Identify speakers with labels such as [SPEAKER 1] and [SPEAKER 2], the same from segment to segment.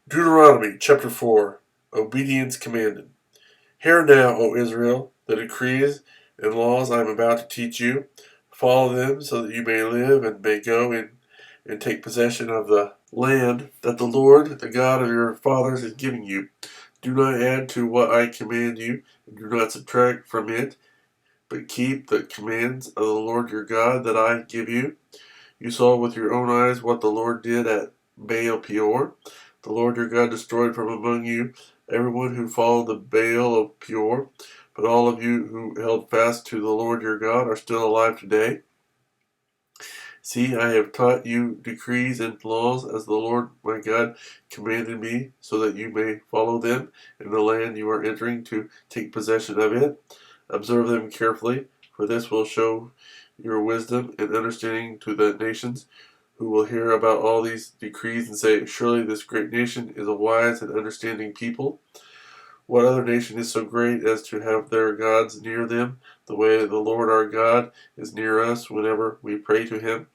[SPEAKER 1] Deuteronomy chapter 4. Obedience commanded. Hear now, O Israel, the decrees and laws I am about to teach you. Follow them so that you may live and may go in and take possession of the land that the Lord, the God of your fathers, is giving you. Do not add to what I command you, and do not subtract from it, but keep the commands of the Lord your God that I give you. You saw with your own eyes what the Lord did at Baal Peor. The Lord your God destroyed from among you everyone who followed the Baal of Peor. But all of you who held fast to the Lord your God are still alive today. See, I have taught you decrees and laws as the Lord my God commanded me, so that you may follow them in the land you are entering to take possession of it. Observe them carefully, for this will show your wisdom and understanding to the nations who will hear about all these decrees and say, surely this great nation is a wise and understanding people. What other nation is so great as to have their gods near them, the way the Lord our God is near us whenever we pray to him?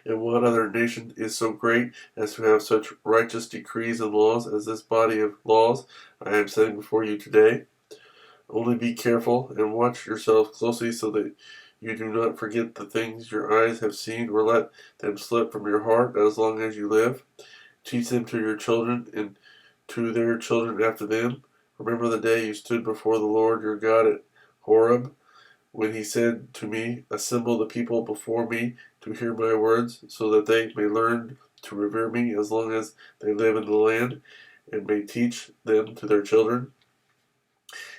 [SPEAKER 1] And what other nation is so great as to have such righteous decrees and laws as this body of laws I am setting before you today? Only be careful and watch yourselves closely so that you do not forget the things your eyes have seen or let them slip from your heart as long as you live. Teach them to your children and to their children after them. Remember the day you stood before the Lord your God at Horeb, when he said to me, assemble the people before me to hear my words, so that they may learn to revere me as long as they live in the land, and may teach them to their children.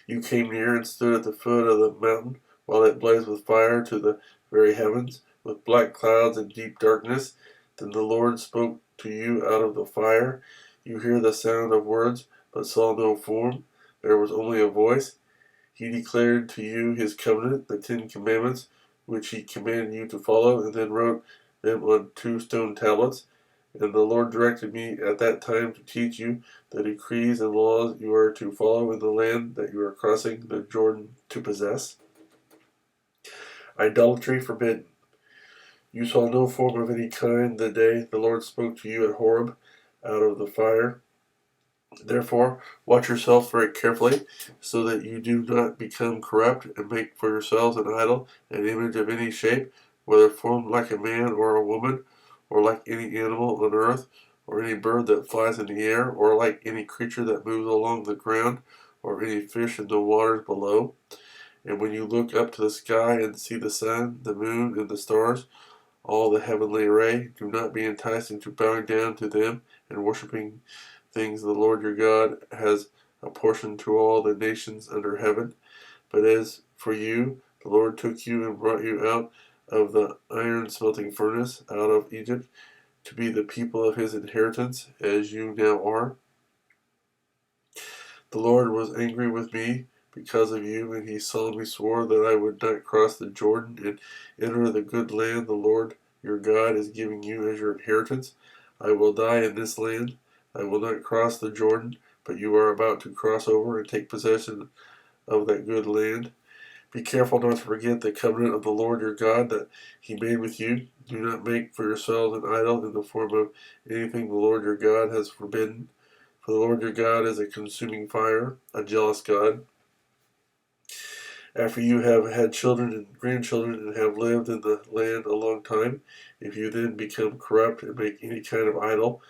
[SPEAKER 1] You came near and stood at the foot of the mountain, while it blazed with fire to the very heavens, with black clouds and deep darkness. Then the Lord spoke to you out of the fire. You hear the sound of words, but saw no form. There was only a voice. He declared to you his covenant, the 10 Commandments, which he commanded you to follow, and then wrote them on 2 stone tablets. And the Lord directed me at that time to teach you the decrees and laws you are to follow in the land that you are crossing the Jordan to possess. Idolatry forbidden. You saw no form of any kind the day the Lord spoke to you at Horeb out of the fire. Therefore, watch yourself very carefully, so that you do not become corrupt and make for yourselves an idol, an image of any shape, whether formed like a man or a woman, or like any animal on earth, or any bird that flies in the air, or like any creature that moves along the ground, or any fish in the waters below. And when you look up to the sky and see the sun, the moon, and the stars, all the heavenly array, do not be enticed into bowing down to them and worshiping things the Lord your God has apportioned to all the nations under heaven. But as for you, the Lord took you and brought you out of the iron smelting furnace, out of Egypt, to be the people of his inheritance, as you now are. The Lord was angry with me because of you, and he solemnly swore that I would not cross the Jordan and enter the good land the Lord your God is giving you as your inheritance. I will die in this land. I will not cross the Jordan, but you are about to cross over and take possession of that good land. Be careful not to forget the covenant of the Lord your God that he made with you. Do not make for yourselves an idol in the form of anything the Lord your God has forbidden. For the Lord your God is a consuming fire, a jealous God. After you have had children and grandchildren and have lived in the land a long time, if you then become corrupt and make any kind of idol,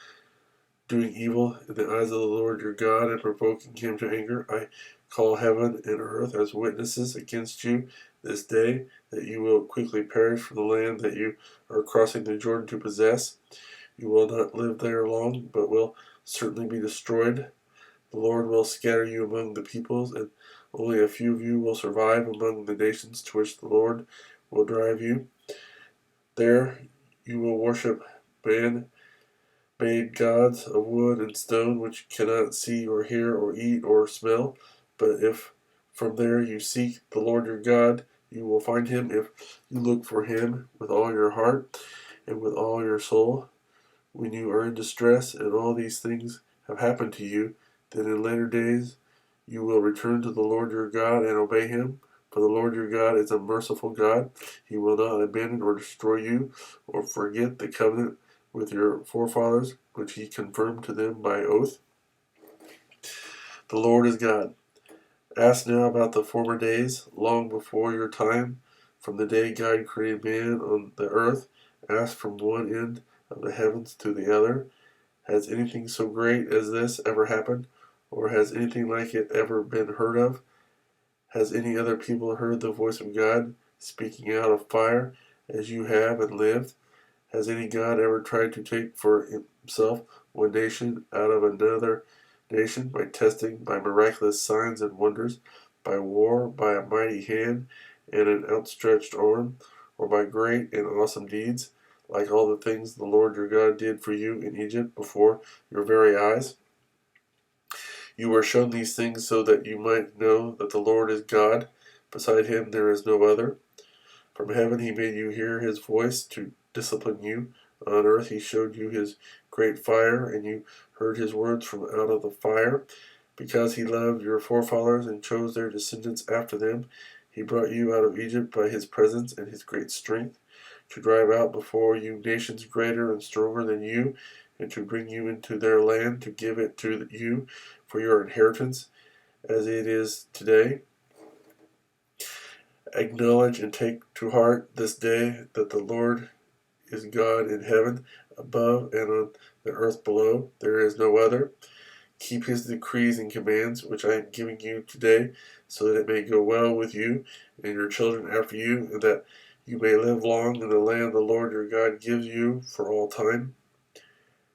[SPEAKER 1] doing evil in the eyes of the Lord your God and provoking him to anger, I call heaven and earth as witnesses against you this day, that you will quickly perish from the land that you are crossing the Jordan to possess. You will not live there long, but will certainly be destroyed. The Lord will scatter you among the peoples, and only a few of you will survive among the nations to which the Lord will drive you. There you will worship man-made gods of wood and stone, which cannot see or hear or eat or smell. But if from there you seek the Lord your God, you will find him if you look for him with all your heart and with all your soul. When you are in distress and all these things have happened to you, then in later days you will return to the Lord your God and obey him. For the Lord your God is a merciful God. He will not abandon or destroy you or forget the covenant with your forefathers, which he confirmed to them by oath. The Lord is God. Ask now about the former days, long before your time, from the day God created man on the earth. Ask from one end of the heavens to the other. Has anything so great as this ever happened? Or has anything like it ever been heard of? Has any other people heard the voice of God speaking out of fire as you have and lived? Has any God ever tried to take for himself one nation out of another nation by testing, by miraculous signs and wonders, by war, by a mighty hand and an outstretched arm, or by great and awesome deeds, like all the things the Lord your God did for you in Egypt before your very eyes? You were shown these things so that you might know that the Lord is God. Beside him there is no other. From heaven he made you hear his voice to discipline you. On earth he showed you his great fire, and you heard his words from out of the fire. Because he loved your forefathers and chose their descendants after them, he brought you out of Egypt by his presence and his great strength, to drive out before you nations greater and stronger than you, and to bring you into their land, to give it to you for your inheritance, as it is today. Acknowledge and take to heart this day that the Lord is God in heaven above and on the earth below. There is no other. Keep his decrees and commands, which I am giving you today, so that it may go well with you and your children after you, and that you may live long in the land the Lord your God gives you for all time.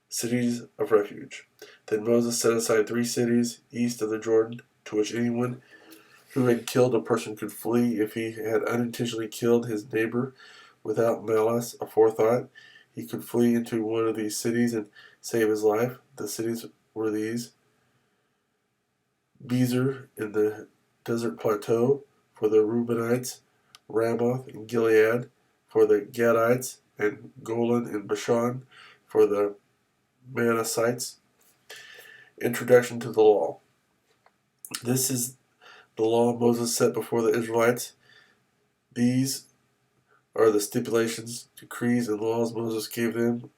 [SPEAKER 1] Cities of refuge. Then Moses set aside 3 cities east of the Jordan, to which anyone who had killed a person could flee if he had unintentionally killed his neighbor without malice aforethought. He could flee into one of these cities and save his life. The cities were these: Bezer in the desert plateau for the Reubenites, Ramoth in Gilead for the Gadites, and Golan in Bashan for the Manassites. Introduction to the Law. This is the law Moses set before the Israelites. These are the stipulations, decrees, and laws Moses gave them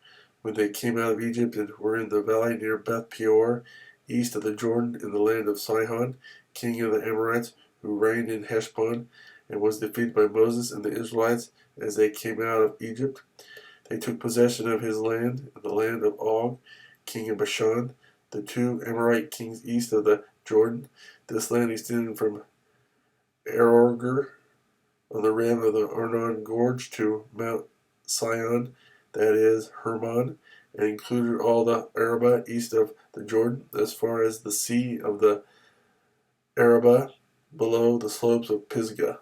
[SPEAKER 1] when they came out of Egypt and were in the valley near Beth Peor, east of the Jordan, in the land of Sihon, king of the Amorites, who reigned in Heshbon, and was defeated by Moses and the Israelites as they came out of Egypt. They took possession of his land, and the land of Og, king of Bashan, the 2 Amorite kings east of the Jordan. This land extended from Aroer on the rim of the Arnon Gorge to Mount Sion, that is, Hermon, and included all the Arabah east of the Jordan, as far as the sea of the Arabah, below the slopes of Pisgah.